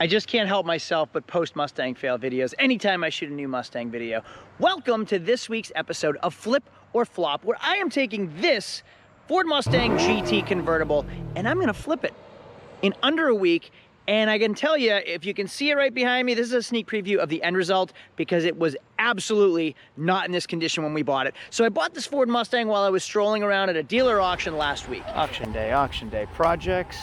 just can't help myself but post Mustang fail videos anytime I shoot a new Mustang video. Welcome to this week's episode of Flip or Flop, where I am taking this Ford Mustang GT convertible and I'm gonna flip it in under a week. And I can tell you, if you can see it right behind me, this is a sneak preview of the end result because it was absolutely not in this condition when we bought it. So I bought this Ford Mustang while I was strolling around at a dealer auction last week. Auction day, projects.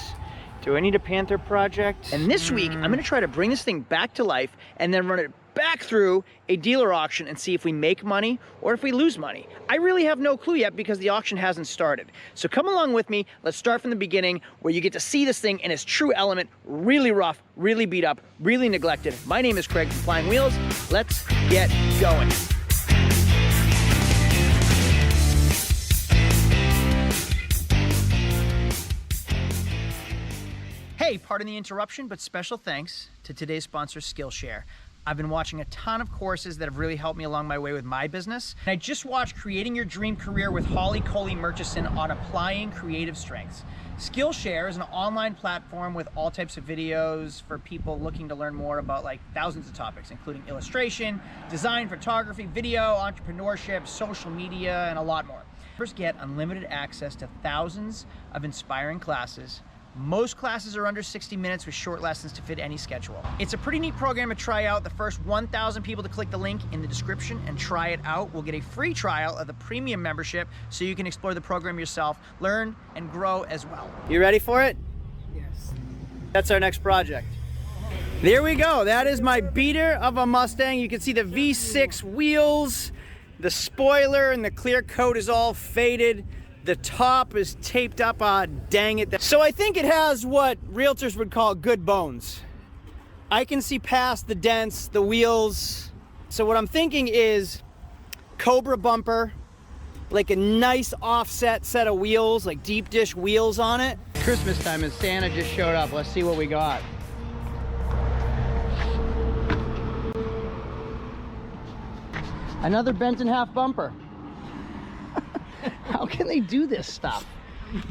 Do I need a Panther project? And this week, I'm gonna try to bring this thing back to life and then run it back through a dealer auction and see if we make money or if we lose money. I really have no clue yet because the auction hasn't started. So come along with me, let's start from the beginning where you get to see this thing in its true element, really rough, really beat up, really neglected. My name is Craig from Flying Wheels. Let's get going. Hey, pardon the interruption, but special thanks to today's sponsor, Skillshare. I've been watching a ton of courses that have really helped me along my way with my business. And I just watched Creating Your Dream Career with Holly Coley Murchison on applying creative strengths. Skillshare is an online platform with all types of videos for people looking to learn more about like thousands of topics, including illustration, design, photography, video, entrepreneurship, social media, and a lot more. First, get unlimited access to thousands of inspiring classes. Most classes are under 60 minutes with short lessons to fit any schedule. It's a pretty neat program to try out. The first 1,000 people to click the link in the description and try it out will get a free trial of the premium membership so you can explore the program yourself, learn and grow as well. You ready for it? Yes. That's our next project. There we go. That is my beater of a Mustang. You can see the V6 wheels, the spoiler and the clear coat is all faded. The top is taped up, dang it. So I think it has what realtors would call good bones. I can see past the dents, the wheels. So what I'm thinking is Cobra bumper, like a nice offset set of wheels, like deep dish wheels on it. Christmas time and Santa just showed up. Let's see what we got. Another bent in half bumper. How can they do this stuff?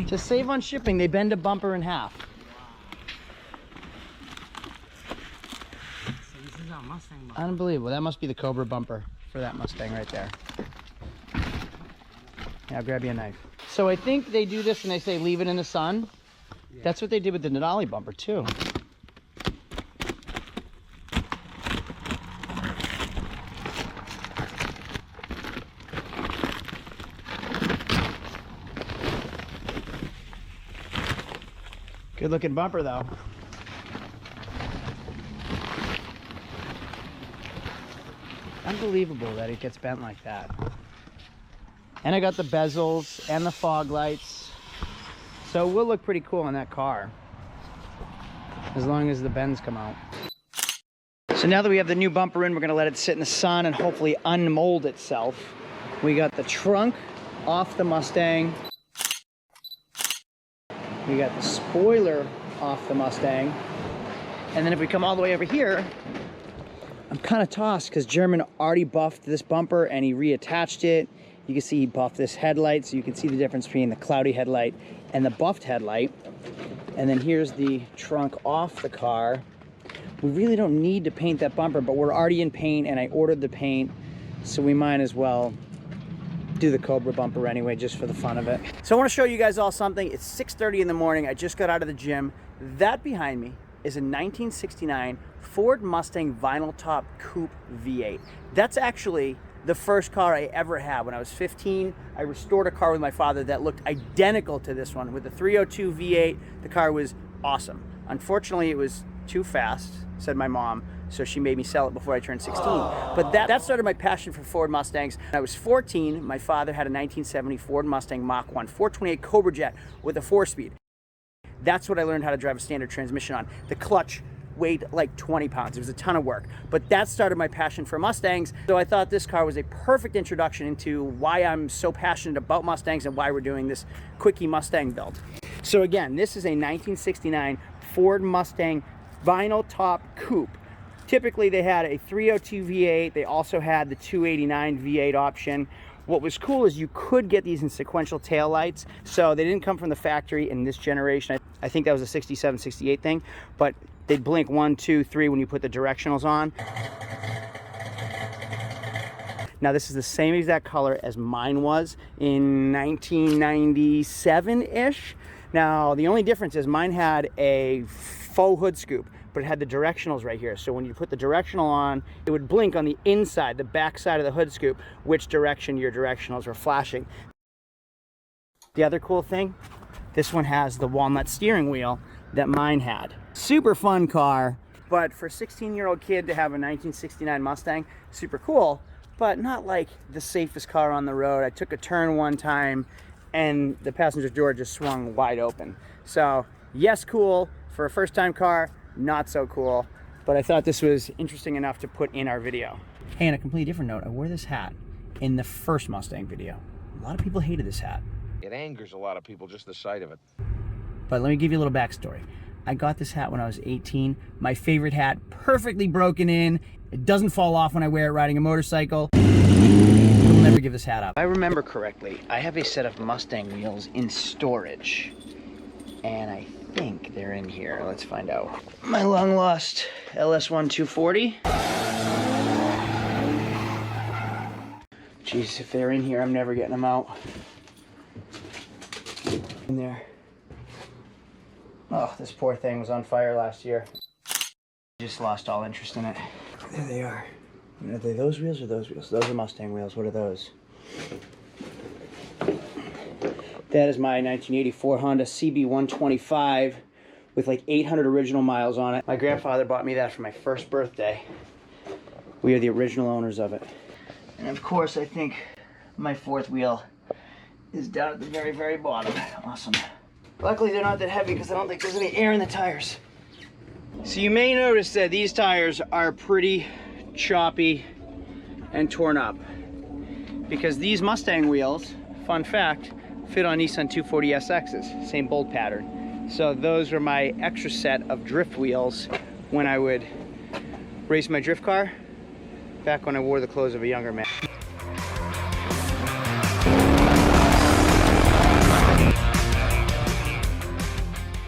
To save on shipping, they bend a bumper in half. So this is our Mustang bumper. Unbelievable. That must be the Cobra bumper for that Mustang right there. Yeah, I'll grab you a knife. So I think they do this and they say leave it in the sun. Yeah. That's what they did with the Denali bumper too. Good looking bumper though. Unbelievable that it gets bent like that. And I got the bezels and the fog lights. So it will look pretty cool in that car. As long as the bends come out. So now that we have the new bumper in, we're gonna let it sit in the sun and hopefully unmold itself. We got the trunk off the Mustang. We got the spoiler off the Mustang. And then if we come all the way over here, I'm kind of tossed because German already buffed this bumper and he reattached it. You can see he buffed this headlight, so you can see the difference between the cloudy headlight and the buffed headlight. And then here's the trunk off the car. We really don't need to paint that bumper, but we're already in paint and I ordered the paint, so we might as well do the Cobra bumper anyway, just for the fun of it. So I want to show you guys all something. It's 6:30 in the morning. I just got out of the gym. That behind me is a 1969 Ford Mustang vinyl top coupe V8. That's actually the first car I ever had. When I was 15, I restored a car with my father that looked identical to this one with the 302 V8. The car was awesome. Unfortunately, it was too fast, said my mom, so she made me sell it before I turned 16. But that started my passion for Ford Mustangs. When I was 14, my father had a 1970 Ford Mustang Mach 1 428 Cobra Jet with a 4-speed. That's what I learned how to drive a standard transmission on. The clutch weighed like 20 pounds. It was a ton of work. But that started my passion for Mustangs. So I thought this car was a perfect introduction into why I'm so passionate about Mustangs and why we're doing this quickie Mustang build. So again, this is a 1969 Ford Mustang vinyl top coupe. Typically they had a 302 V8. They also had the 289 V8 option. What was cool is you could get these in sequential taillights. So they didn't come from the factory in this generation. I think that was a 67, 68 thing. But they'd blink 1, 2, 3 when you put the directionals on. Now this is the same exact color as mine was in 1997-ish. Now the only difference is mine had a faux hood scoop, but it had the directionals right here. So when you put the directional on, it would blink on the inside, the back side of the hood scoop, which direction your directionals were flashing. The other cool thing, this one has the walnut steering wheel that mine had. Super fun car, but for a 16-year-old kid to have a 1969 Mustang, super cool, but not like the safest car on the road. I took a turn one time and the passenger door just swung wide open. So yes, cool for a first-time car, not so cool, but I thought this was interesting enough to put in our video. Hey, on a completely different note, I wore this hat in the first Mustang video. A lot of people hated this hat. It angers a lot of people, just the sight of it. But let me give you a little backstory. I got this hat when I was 18. My favorite hat, perfectly broken in. It doesn't fall off when I wear it riding a motorcycle. I'll never give this hat up. If I remember correctly, I have a set of Mustang wheels in storage. And I think they're in here. Let's find out. My long lost LS1 240. Jeez, if they're in here, I'm never getting them out. In there. Oh, this poor thing was on fire last year. Just lost all interest in it. There they are. Are they those wheels or those wheels? Those are Mustang wheels. What are those? That is my 1984 Honda CB125 with like 800 original miles on it. My grandfather bought me that for my first birthday. We are the original owners of it. And of course, I think my fourth wheel is down at the very, very bottom. Awesome. Luckily, they're not that heavy because I don't think there's any air in the tires. So you may notice that these tires are pretty choppy and torn up because these Mustang wheels, fun fact, fit on Nissan 240SXs, same bolt pattern. So those are my extra set of drift wheels when I would race my drift car, back when I wore the clothes of a younger man.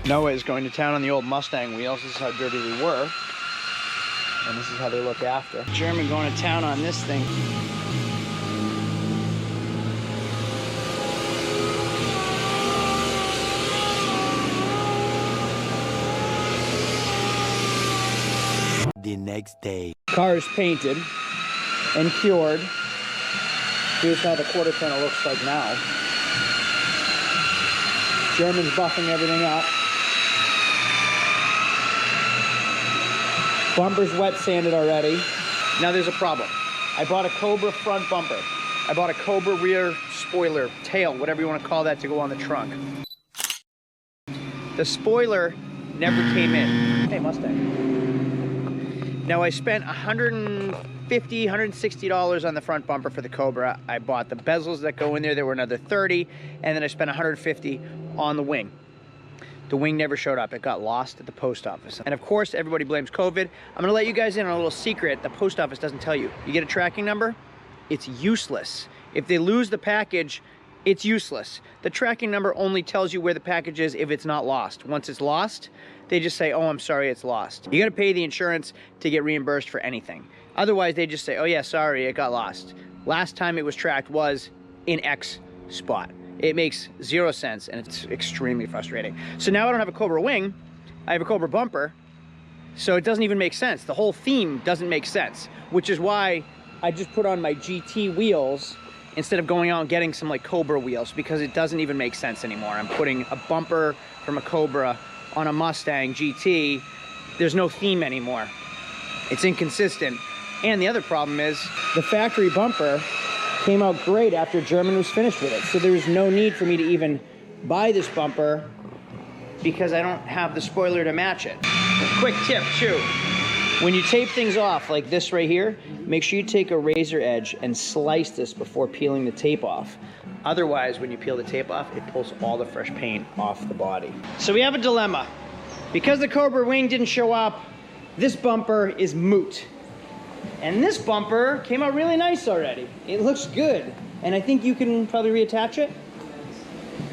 Noah is going to town on the old Mustang wheels. This is how dirty we were. And this is how they look after. German going to town on this thing. The next day. Car is painted and cured. Here's how the quarter panel looks like now. German's buffing everything up. Bumper's wet sanded already. Now there's a problem. I bought a Cobra front bumper. I bought a Cobra rear spoiler, tail, whatever you want to call that, to go on the trunk. The spoiler never came in. Hey, Mustang. Now I spent $150, $160 on the front bumper for the Cobra. I bought the bezels that go in there. There were another $30, and then I spent $150 on the wing. The wing never showed up. It got lost at the post office. And of course, everybody blames COVID. I'm gonna let you guys in on a little secret the post office doesn't tell you. You get a tracking number, it's useless. If they lose the package, it's useless. The tracking number only tells you where the package is if it's not lost. Once it's lost, they just say, oh, I'm sorry, it's lost. You gotta pay the insurance to get reimbursed for anything. Otherwise, they just say, oh yeah, sorry, it got lost. Last time it was tracked was in X spot. It makes zero sense, and it's extremely frustrating. So now I don't have a Cobra wing, I have a Cobra bumper, so it doesn't even make sense. The whole theme doesn't make sense, which is why I just put on my GT wheels instead of going out and getting some like Cobra wheels, because it doesn't even make sense anymore. I'm putting a bumper from a Cobra on a Mustang GT. There's no theme anymore. It's inconsistent. And the other problem is the factory bumper came out great after German was finished with it. So there's no need for me to even buy this bumper because I don't have the spoiler to match it. Quick tip too, when you tape things off like this right here, make sure you take a razor edge and slice this before peeling the tape off. Otherwise, when you peel the tape off, it pulls all the fresh paint off the body. So we have a dilemma. Because the Cobra wing didn't show up, this bumper is moot. And this bumper came out really nice already. It looks good. And I think you can probably reattach it.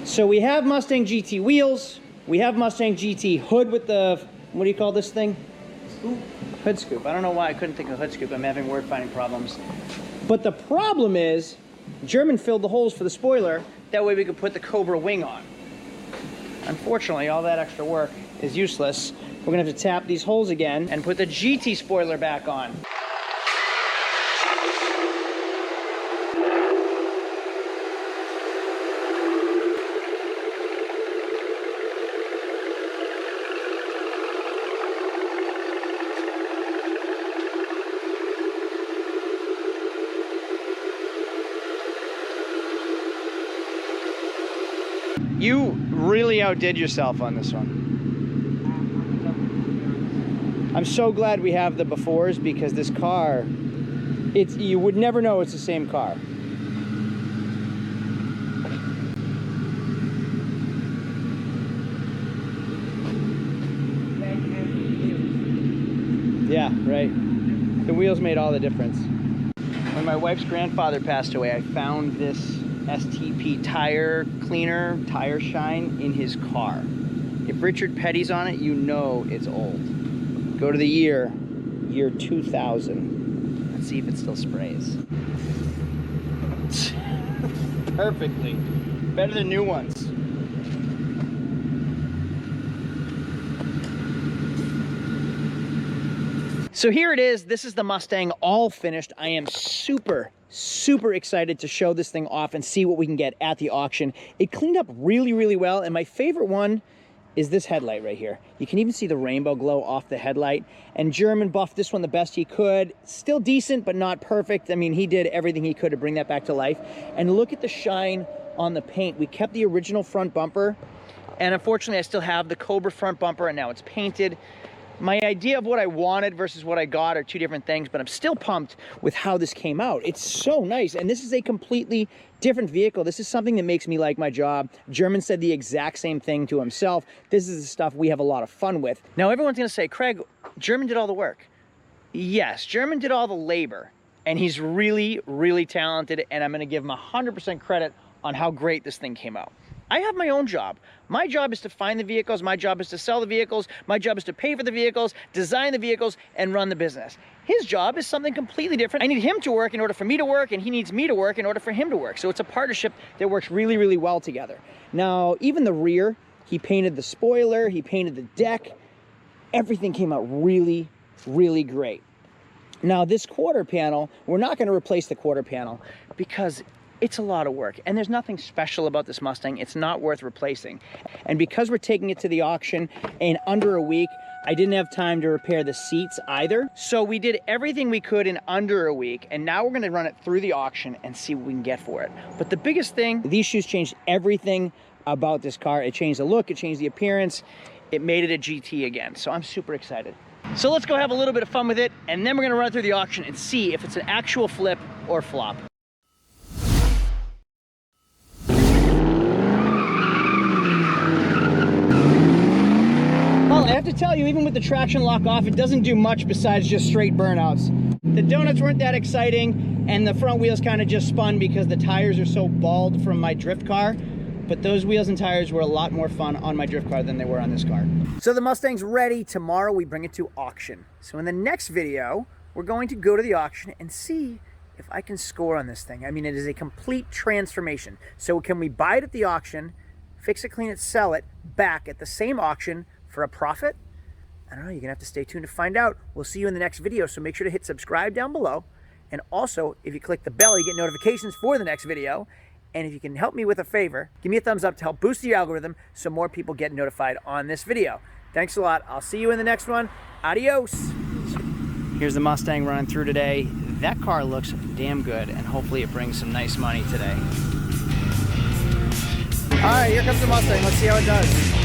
So we have Mustang GT wheels. We have Mustang GT hood with the What do you call this thing? Scoop. Hood scoop. I don't know why I couldn't think of hood scoop. I'm having word finding problems. But the problem is, German filled the holes for the spoiler. That way we could put the Cobra wing on. Unfortunately, all that extra work is useless. We're gonna have to tap these holes again and put the GT spoiler back on. You really outdid yourself on this one. I'm so glad we have the befores because this car, you would never know it's the same car. Yeah, right. The wheels made all the difference. When my wife's grandfather passed away, I found this STP tire cleaner, tire shine in his car. If Richard Petty's on it, you know it's old. Go to the year 2000. Let's see if it still sprays. Perfectly. Better than new ones. So here it is. This is the Mustang all finished. I am super excited to show this thing off and see what we can get at the auction. It cleaned up really well, and my favorite one is this headlight right here. You can even see the rainbow glow off the headlight, and German buffed this one the best he could. Still decent, but not perfect. I mean, he did everything he could to bring that back to life. And look at the shine on the paint. We kept the original front bumper, and unfortunately I still have the Cobra front bumper, and now it's painted. My idea of what I wanted versus what I got are two different things, but I'm still pumped with how this came out. It's so nice, and this is a completely different vehicle. This is something that makes me like my job. German said the exact same thing to himself. This is the stuff we have a lot of fun with. Now, everyone's gonna say, Craig, German did all the work. Yes, German did all the labor, and he's really talented, and I'm gonna give him 100% credit on how great this thing came out. I have my own job. My job is to find the vehicles, my job is to sell the vehicles, my job is to pay for the vehicles, design the vehicles, and run the business. His job is something completely different. I need him to work in order for me to work, and he needs me to work in order for him to work. So it's a partnership that works really well together. Now, even the rear, he painted the spoiler, he painted the deck. Everything came out really great. Now, this quarter panel, we're not gonna replace the quarter panel because it's a lot of work, and there's nothing special about this Mustang. It's not worth replacing. And because we're taking it to the auction in under a week, I didn't have time to repair the seats either. So we did everything we could in under a week, and now we're gonna run it through the auction and see what we can get for it. But the biggest thing, these shoes changed everything about this car. It changed the look, it changed the appearance, it made it a GT again. So I'm super excited. So let's go have a little bit of fun with it, and then we're gonna run it through the auction and see if it's an actual flip or flop. I have to tell you, even with the traction lock off, it doesn't do much besides just straight burnouts. The donuts weren't that exciting, and the front wheels kind of just spun because the tires are so bald from my drift car. But those wheels and tires were a lot more fun on my drift car than they were on this car. So the Mustang's ready. Tomorrow we bring it to auction. So in the next video, we're going to go to the auction and see if I can score on this thing. I mean, it is a complete transformation. So can we buy it at the auction, fix it, clean it, sell it back at the same auction for a profit? I don't know, you're gonna have to stay tuned to find out. We'll see you in the next video, so make sure to hit subscribe down below. And also, if you click the bell, you get notifications for the next video. And if you can help me with a favor, give me a thumbs up to help boost the algorithm so more people get notified on this video. Thanks a lot. I'll see you in the next one. Adios. Here's the Mustang running through today. That car looks damn good, and hopefully it brings some nice money today. All right, here comes the Mustang. Let's see how it does.